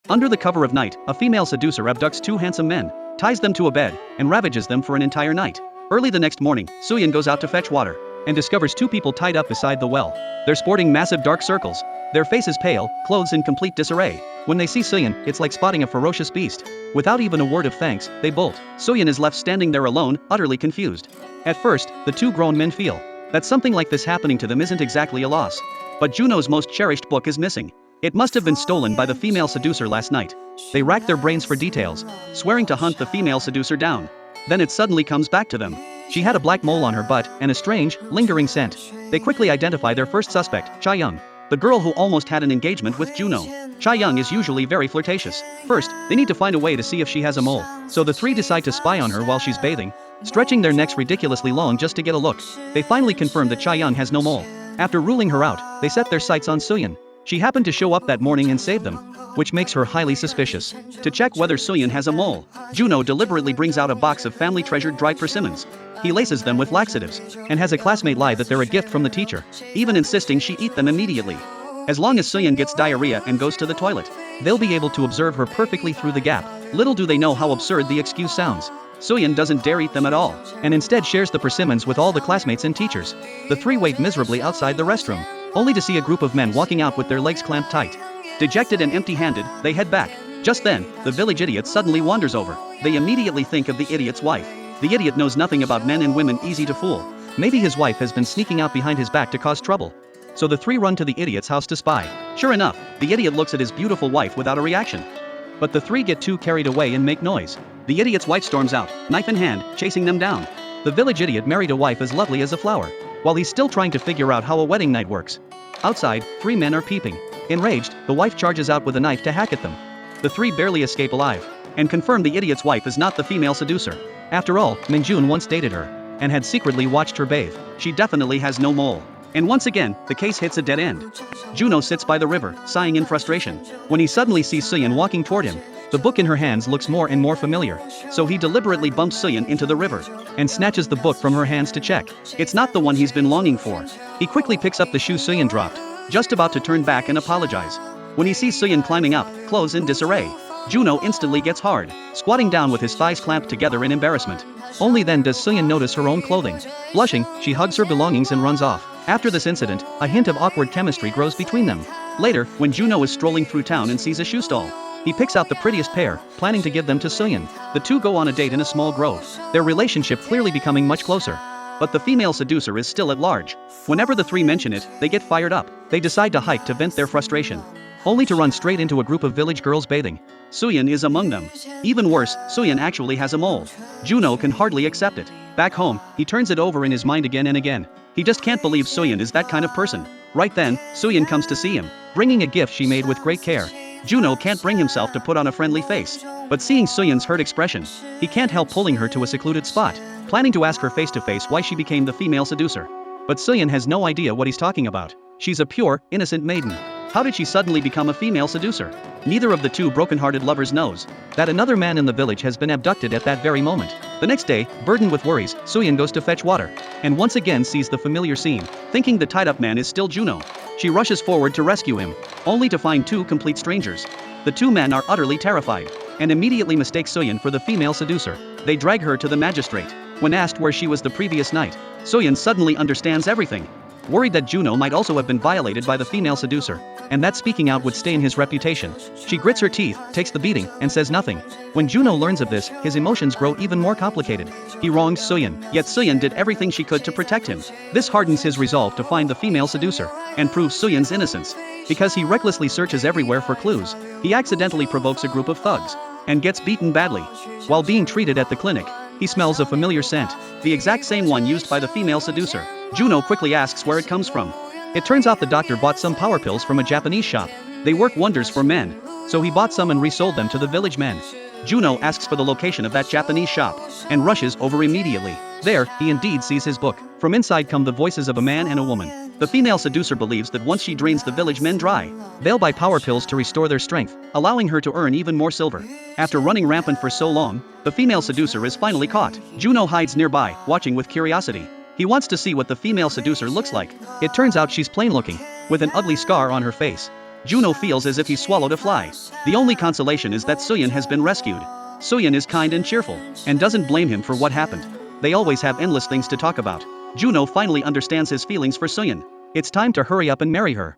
Under the cover of night, a female seducer abducts two handsome men, ties them to a bed, and ravages them for an entire night. Early the next morning, Suyin goes out to fetch water, and discovers two people tied up beside the well. They're sporting massive dark circles, their faces pale, clothes in complete disarray. When they see Suyin, it's like spotting a ferocious beast. Without even a word of thanks, they bolt. Suyin is left standing there alone, utterly confused. At first, the two grown men feel that something like this happening to them isn't exactly a loss. But Juno's most cherished book is missing. It must have been stolen by the female seducer last night. They rack their brains for details, swearing to hunt the female seducer down. Then it suddenly comes back to them. She had a black mole on her butt and a strange, lingering scent. They quickly identify their first suspect, Chayoung, the girl who almost had an engagement with Juno. Chayoung is usually very flirtatious. First, they need to find a way to see if she has a mole. So the three decide to spy on her while she's bathing, stretching their necks ridiculously long just to get a look. They finally confirm that Chayoung has no mole. After ruling her out, they set their sights on Suyin. She happened to show up that morning and save them, which makes her highly suspicious. To check whether Suyin has a mole, Juno deliberately brings out a box of family treasured dried persimmons. He laces them with laxatives, and has a classmate lie that they're a gift from the teacher, even insisting she eat them immediately. As long as Suyin gets diarrhea and goes to the toilet, they'll be able to observe her perfectly through the gap. Little do they know how absurd the excuse sounds. Suyin doesn't dare eat them at all, and instead shares the persimmons with all the classmates and teachers. The three wait miserably outside the restroom, only to see a group of men walking out with their legs clamped tight. Dejected and empty-handed, they head back. Just then, the village idiot suddenly wanders over. They immediately think of the idiot's wife. The idiot knows nothing about men and women, easy to fool. Maybe his wife has been sneaking out behind his back to cause trouble. So the three run to the idiot's house to spy. Sure enough, the idiot looks at his beautiful wife without a reaction. But the three get too carried away and make noise. The idiot's wife storms out, knife in hand, chasing them down. The village idiot married a wife as lovely as a flower, while he's still trying to figure out how a wedding night works. Outside, three men are peeping. Enraged, the wife charges out with a knife to hack at them. The three barely escape alive, and confirm the idiot's wife is not the female seducer. After all, Minjun once dated her, and had secretly watched her bathe. She definitely has no mole. And once again, the case hits a dead end. Juno sits by the river, sighing in frustration, when he suddenly sees Suyin walking toward him. The book in her hands looks more and more familiar, so he deliberately bumps Suyin into the river, and snatches the book from her hands to check. It's not the one he's been longing for. He quickly picks up the shoe Suyin dropped, just about to turn back and apologize. When he sees Suyin climbing up, clothes in disarray, Juno instantly gets hard, squatting down with his thighs clamped together in embarrassment. Only then does Suyin notice her own clothing. Blushing, she hugs her belongings and runs off. After this incident, a hint of awkward chemistry grows between them. Later, when Juno is strolling through town and sees a shoe stall, he picks out the prettiest pair, planning to give them to Suyin. The two go on a date in a small grove, their relationship clearly becoming much closer. But the female seducer is still at large. Whenever the three mention it, they get fired up. They decide to hike to vent their frustration, only to run straight into a group of village girls bathing. Suyin is among them. Even worse, Suyin actually has a mole. Juno can hardly accept it. Back home, he turns it over in his mind again and again. He just can't believe Suyin is that kind of person. Right then, Suyin comes to see him, bringing a gift she made with great care. Juno can't bring himself to put on a friendly face, but seeing Suyin's hurt expression, he can't help pulling her to a secluded spot, planning to ask her face to face why she became the female seducer. But Suyin has no idea what he's talking about. She's a pure, innocent maiden. How did she suddenly become a female seducer? Neither of the two broken-hearted lovers knows that another man in the village has been abducted at that very moment. The next day, burdened with worries, Suyin goes to fetch water, and once again sees the familiar scene. Thinking the tied-up man is still Juno, she rushes forward to rescue him, only to find two complete strangers. The two men are utterly terrified, and immediately mistake Suyin for the female seducer. They drag her to the magistrate. When asked where she was the previous night, Suyin suddenly understands everything. Worried that Juno might also have been violated by the female seducer, and that speaking out would stain his reputation, she grits her teeth, takes the beating, and says nothing. When Juno learns of this, his emotions grow even more complicated. He wronged Suyin, yet Suyin did everything she could to protect him. This hardens his resolve to find the female seducer, and prove Suyin's innocence. Because he recklessly searches everywhere for clues, he accidentally provokes a group of thugs, and gets beaten badly. While being treated at the clinic, he smells a familiar scent, the exact same one used by the female seducer. Juno quickly asks where it comes from. It turns out the doctor bought some power pills from a Japanese shop. They work wonders for men, so he bought some and resold them to the village men. Juno asks for the location of that Japanese shop, and rushes over immediately. There, he indeed sees his book. From inside come the voices of a man and a woman. The female seducer believes that once she drains the village men dry, they'll buy power pills to restore their strength, allowing her to earn even more silver. After running rampant for so long, the female seducer is finally caught. Juno hides nearby, watching with curiosity. He wants to see what the female seducer looks like. It turns out she's plain looking, with an ugly scar on her face. Juno feels as if he swallowed a fly. The only consolation is that Suyin has been rescued. Suyin is kind and cheerful, and doesn't blame him for what happened. They always have endless things to talk about. Juno finally understands his feelings for Suyin. It's time to hurry up and marry her.